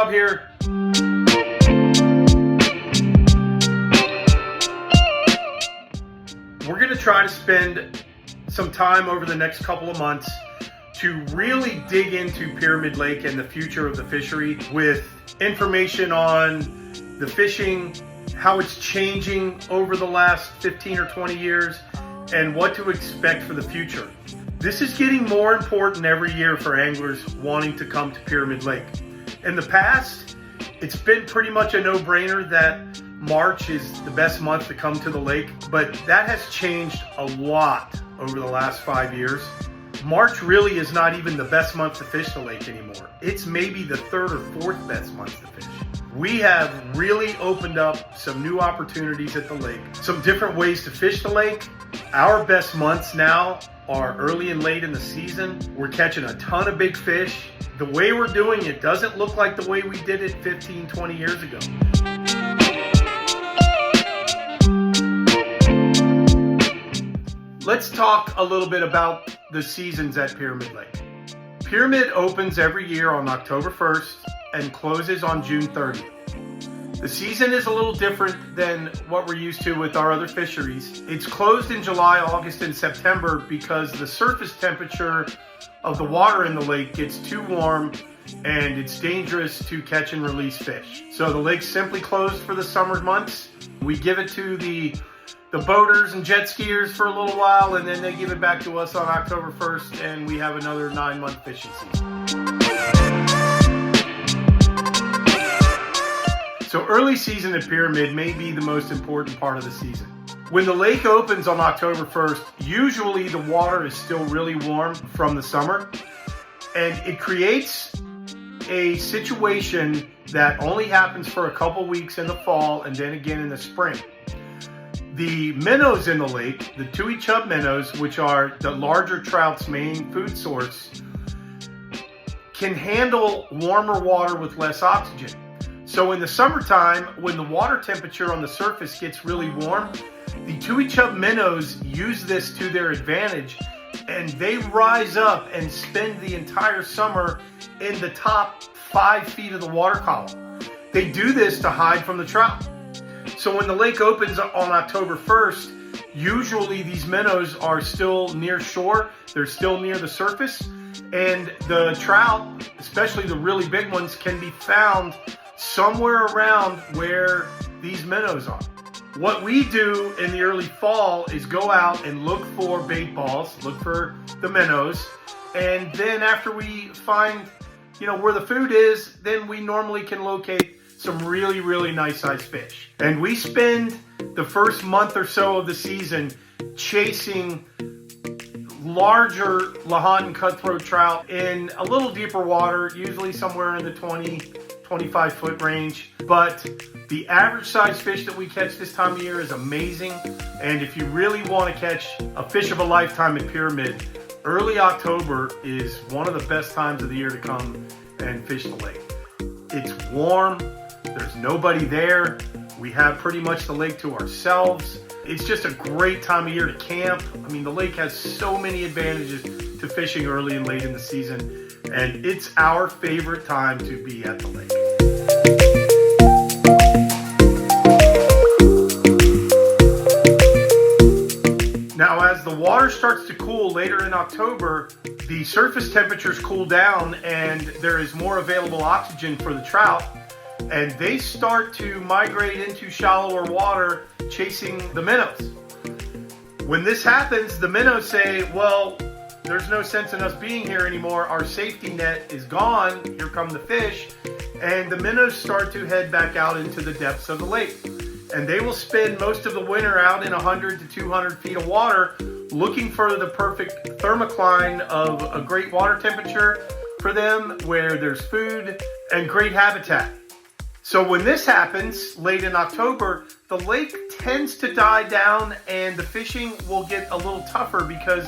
Rob here. We're going to try to spend some time over the next couple of months to really dig into Pyramid Lake and the future of the fishery with information on the fishing, how it's changing over the last 15 or 20 years, and what to expect for the future. This is getting more important every year for anglers wanting to come to Pyramid Lake. In the past, it's been pretty much a no-brainer that March is the best month to come to the lake, but that has changed a lot over the last 5 years. March really is not even the best month to fish the lake anymore. It's maybe the third or fourth best month to fish. We have really opened up some new opportunities at the lake, some different ways to fish the lake. Our best months now are early and late in the season. We're catching a ton of big fish. The way we're doing it doesn't look like the way we did it 15, 20 years ago. Let's talk a little bit about the seasons at Pyramid Lake. Pyramid opens every year on October 1st and closes on June 30th. The season is a little different than what we're used to with our other fisheries. It's closed in July, August, and September because the surface temperature of the water in the lake gets too warm and it's dangerous to catch and release fish. So the lake's simply closed for the summer months. We give it to the boaters and jet skiers for a little while, and then they give it back to us on October 1st, and we have another 9-month fishing season. So early season at Pyramid may be the most important part of the season. When the lake opens on October 1st, usually the water is still really warm from the summer, and it creates a situation that only happens for a couple weeks in the fall and then again in the spring. The minnows in the lake, the tui chub minnows, which are the larger trout's main food source, can handle warmer water with less oxygen. So in the summertime, when the water temperature on the surface gets really warm, the tui chub minnows use this to their advantage, and they rise up and spend the entire summer in the top 5 feet of the water column. They do this to hide from the trout. So when the lake opens on October 1st, usually these minnows are still near shore, they're still near the surface, and the trout, especially the really big ones, can be found somewhere around where these minnows are. What we do in the early fall is go out and look for bait balls, look for the minnows, and then after we find, where the food is, then we normally can locate some really, really nice sized fish. And we spend the first month or so of the season chasing larger Lahanton Cuttroat Trout in a little deeper water, usually somewhere in the 20, 25 foot range. But the average size fish that we catch this time of year is amazing. And if you really want to catch a fish of a lifetime at Pyramid, early October is one of the best times of the year to come and fish the lake. It's warm. There's nobody there. We have pretty much the lake to ourselves. It's just a great time of year to camp. I mean, the lake has so many advantages to fishing early and late in the season, and it's our favorite time to be at the lake. Now, as the water starts to cool later in October, the surface temperatures cool down and there is more available oxygen for the trout, and they start to migrate into shallower water chasing the minnows. When this happens, the minnows say, well, there's no sense in us being here anymore. Our safety net is gone. Here come the fish. And the minnows start to head back out into the depths of the lake. And they will spend most of the winter out in 100 to 200 feet of water looking for the perfect thermocline of a great water temperature for them, where there's food and great habitat. So when this happens late in October, the lake tends to die down and the fishing will get a little tougher because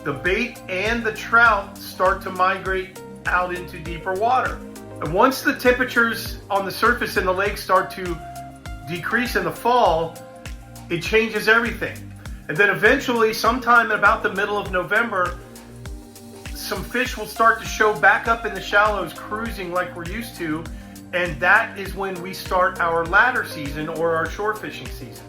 the bait and the trout start to migrate out into deeper water. And once the temperatures on the surface in the lake start to decrease in the fall, it changes everything. And then eventually, sometime about the middle of November, some fish will start to show back up in the shallows, cruising like we're used to, And that is when we start our ladder season or our shore fishing season.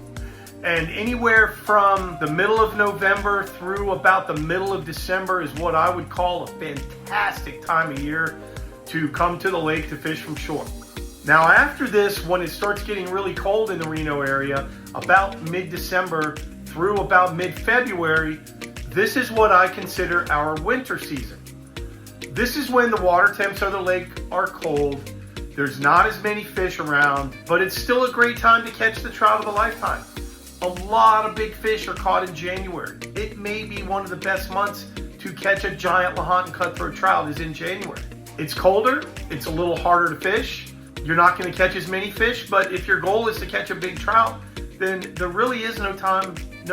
And anywhere from the middle of November through about the middle of December is what I would call a fantastic time of year to come to the lake to fish from shore. Now after this, when it starts getting really cold in the Reno area, about mid-December through about mid-February, this is what I consider our winter season. This is when the water temps of the lake are cold. There's not as many fish around, but it's still a great time to catch the trout of a lifetime. A lot of big fish are caught in January. It may be one of the best months to catch a giant Lahanton Cuttroat Trout is in January. It's colder, it's a little harder to fish. You're not going to catch as many fish, but if your goal is to catch a big trout, then there really is no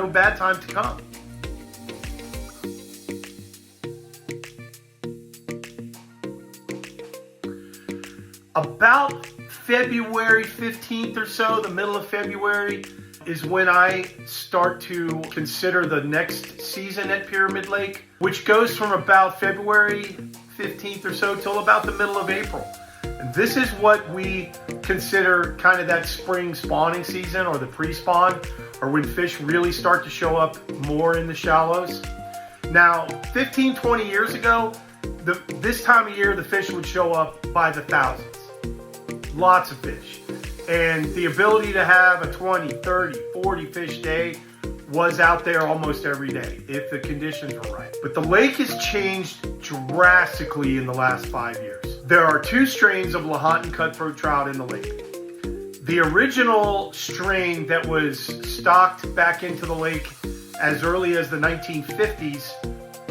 bad time to come. About February 15th or so, the middle of February, is when I start to consider the next season at Pyramid Lake, which goes from about February 15th or so till about the middle of April. And this is what we consider kind of that spring spawning season, or the pre-spawn, or when fish really start to show up more in the shallows. Now, 15, 20 years ago, this time of year, the fish would show up by the thousands. Lots of fish. And the ability to have a 20, 30, 40 fish day was out there almost every day if the conditions were right. But the lake has changed drastically in the last 5 years. There are 2 strains of Lahanton Cuttroat Trout in the lake. The original strain that was stocked back into the lake as early as the 1950s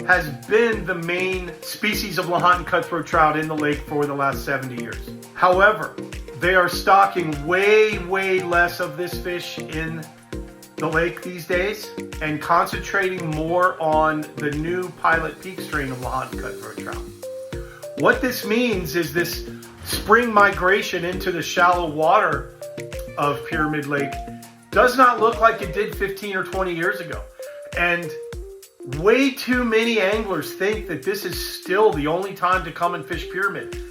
has been the main species of Lahanton Cuttroat Trout in the lake for the last 70 years. However, they are stocking way less of this fish in the lake these days and concentrating more on the new Pilot Peak strain of Lahanton Cuttroat Trout. What this means is this spring migration into the shallow water of Pyramid Lake does not look like it did 15 or 20 years ago. And way too many anglers think that this is still the only time to come and fish Pyramid.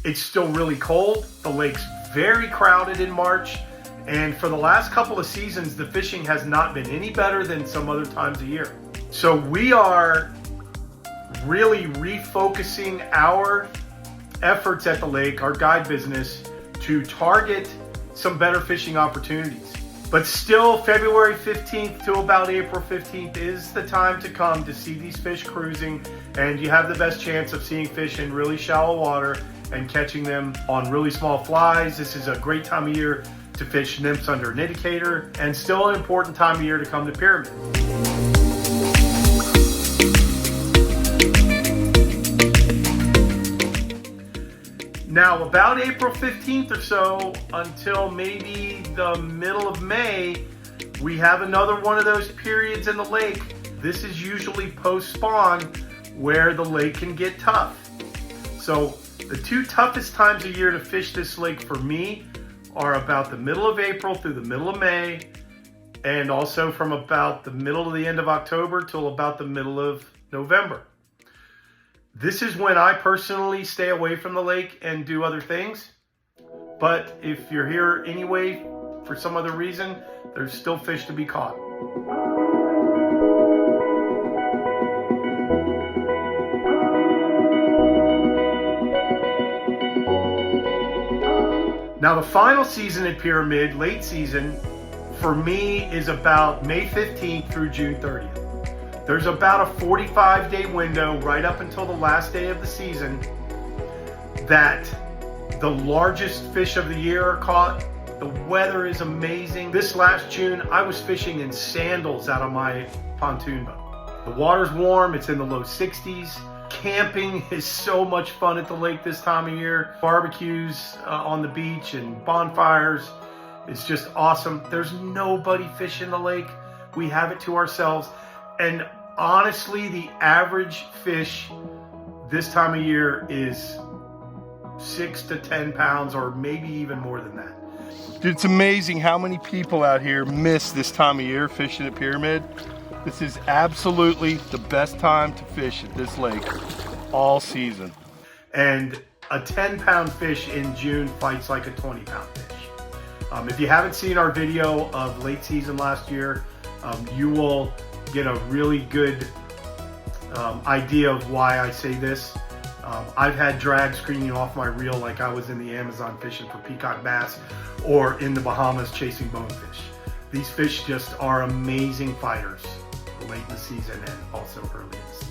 It's still really cold. The lake's very crowded in March. And for the last couple of seasons, the fishing has not been any better than some other times a year. So we are really refocusing our efforts at the lake, our guide business, to target some better fishing opportunities. But still, February 15th to about April 15th is the time to come to see these fish cruising, and you have the best chance of seeing fish in really shallow water and catching them on really small flies. This is a great time of year to fish nymphs under an indicator, and still an important time of year to come to Pyramid. Now, about April 15th or so until maybe the middle of May, we have another one of those periods in the lake. This is usually post-spawn where the lake can get tough. So the 2 toughest times of year to fish this lake for me are about the middle of April through the middle of May, and also from about the middle to the end of October till about the middle of November. This is when I personally stay away from the lake and do other things. But if you're here anyway for some other reason, there's still fish to be caught. Now the final season at Pyramid, late season, for me is about May 15th through June 30th. There's about a 45-day window right up until the last day of the season that the largest fish of the year are caught. The weather is amazing. This last June, I was fishing in sandals out of my pontoon boat. The water's warm, it's in the low 60s. Camping is so much fun at the lake this time of year. Barbecues on the beach and bonfires. It's just awesome. There's nobody fishing the lake. We have it to ourselves. And honestly, the average fish this time of year is 6 to 10 pounds, or maybe even more than that. Dude, it's amazing how many people out here miss this time of year fishing at Pyramid. This is absolutely the best time to fish at this lake all season. And a 10-pound fish in June fights like a 20-pound fish. If you haven't seen our video of late season last year, you will get a really good idea of why I say this. I've had drag screaming off my reel like I was in the Amazon fishing for peacock bass or in the Bahamas chasing bonefish. These fish just are amazing fighters late in the season and also early in the season.